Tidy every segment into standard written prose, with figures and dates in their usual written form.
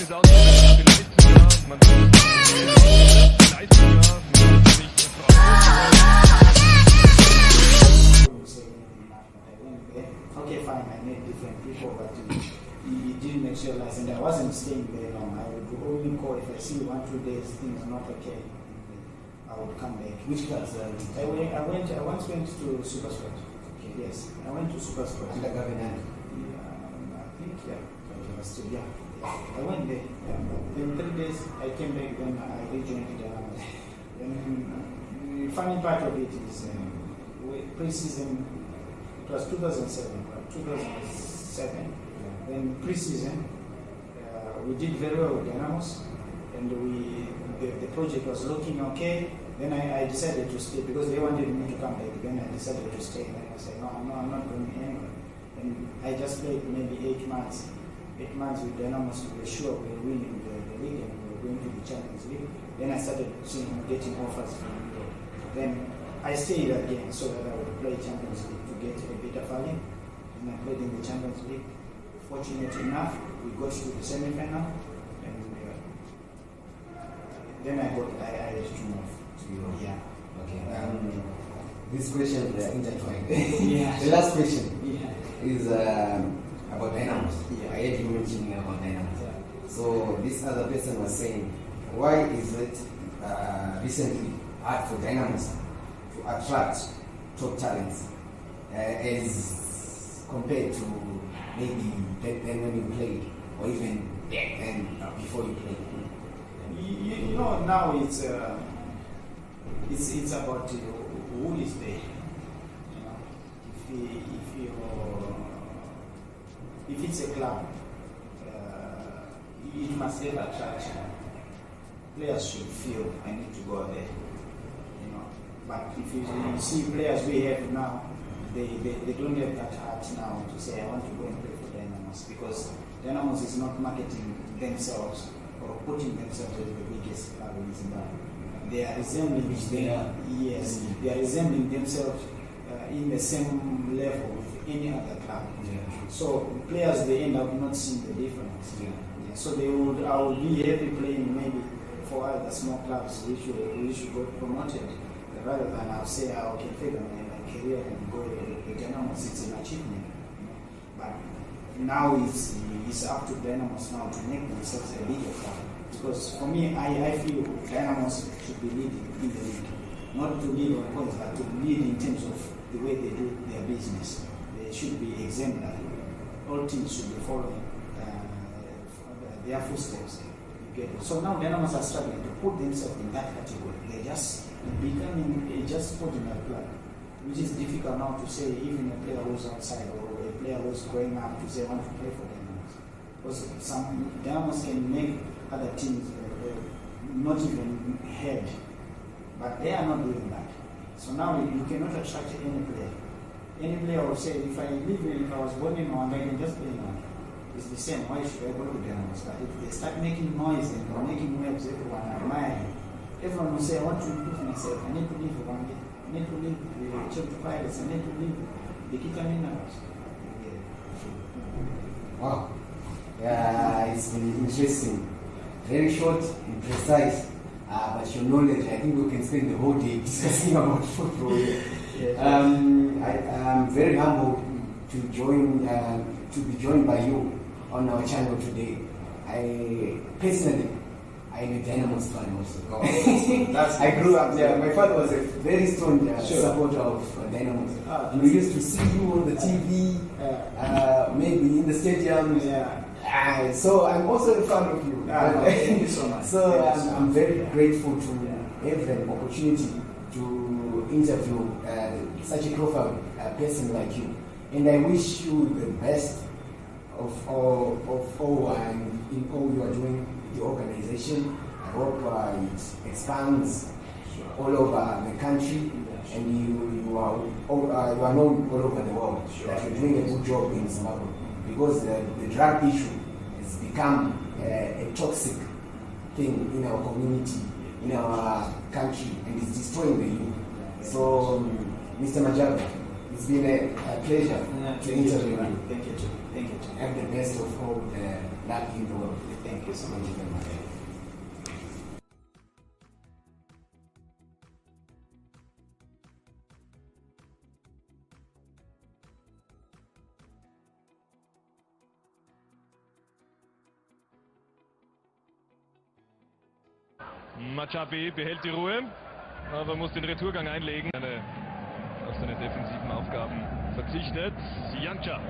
jetzt auch nicht, vielleicht sogar, man wird vielleicht sogar, okay, fine, I met different people, but it didn't materialize, and I wasn't staying there long. I would only call if I see 1-2 days things are not okay. I would come back. Which clubs? I once went to Super Sport. Okay, yes, I went to Super Sport. Under government? I think, yeah. I went there. Yeah. Then 3 days I came back, then I rejoined the Dynamos. Then the funny part of it is pre-season, it was 2007, right? 2007. Then pre-season, we did very well with Dynamos, and the project was looking okay. Then I decided to stay because they wanted me to come back. Then I decided to stay. And I said, no, I'm not going anywhere. And I just played maybe 8 months. 8 months with Dynamos. We were sure we were winning the league and we were going to the Champions League. Then I started getting offers from Europe. Then I stayed again so that I would play Champions League to get a better value. And I played in the Champions League. Fortunate enough, we got to the semi-final. And then I had to move. Yeah. Okay. This question is intertwined. Yeah. The last question is about Dynamos. Yeah. I heard you mentioning about Dynamos. Yeah. So this other person was saying, why is it recently hard for Dynamos to attract top talents as compared to maybe back then when you played, or even back then before you played? You know, now it's about who is there. You know, if it's a club, it must have attraction. Players should feel I need to go there. You know, but if you see players we have now, they don't have that heart now to say I want to go and play for Dynamos, because Dynamos is not marketing themselves or putting themselves as the biggest club in Zimbabwe. They are resembling they are resembling themselves in the same level with any other club. Yeah. So players, they end up not seeing the difference. Yeah. So I would be happy playing maybe for other small clubs which got promoted, rather than I'll say I can figure my career and go to Dynamos. It's an achievement. But now it's up to Dynamos now to make themselves a bigger club. Because for me, I feel Dynamos should be leading in the league. Not to lead on points, but to lead in terms of the way they do their business. They should be exemplary. All teams should be following their footsteps. You get it? So now Dynamos are struggling to put themselves in that category. They're just becoming just put in a club, which is difficult now to say, even a player who's outside or a player who's growing up to say, I want to play for Dynamos. Because some Dynamos can make other teams not even head, but they are not doing that. So now you cannot attract any player. Any player will say, if I was born in Rwanda, I can just play in Rwanda. It's the same. Why should I go to Dynamos? But if they start making noise and making waves, everyone admiring, everyone will say, I want to improve myself. I need to leave Rwanda. I need to leave the Church Pirates. I need to leave the Kita Minerals. Wow. Yeah, it's been interesting. Very short and precise, but your knowledge, I think we can spend the whole day discussing about football. I am very humbled to be joined by you on our channel today. I'm a Dynamos fan also. I grew up there. My father was a very strong supporter of Dynamos. We used to see you on the TV, maybe in the stadium. So I'm also a fan of you. Thank you so much. So I'm very grateful to have an opportunity to interview such a profile person like you. And I wish you the best of all and in all you are doing, the organization. I hope it expands all over the country, and you are known all over the world that you're doing a good job in Zimbabwe, because the drug issue has become a toxic thing in our community, in our country, and it's destroying the youth. So, Mr. Majabvi, It's been a pleasure to interview you. Thank you, Jim. Thank you, Jim. Have the best of all luck in the world. Thank you so much. Thank you very much. Majabvi behält die Ruhe, aber muss den Retourgang einlegen. Auf seine defensiven Aufgaben verzichtet. Janča.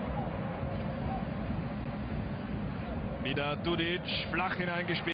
Wieder Dudic, flach hineingespielt.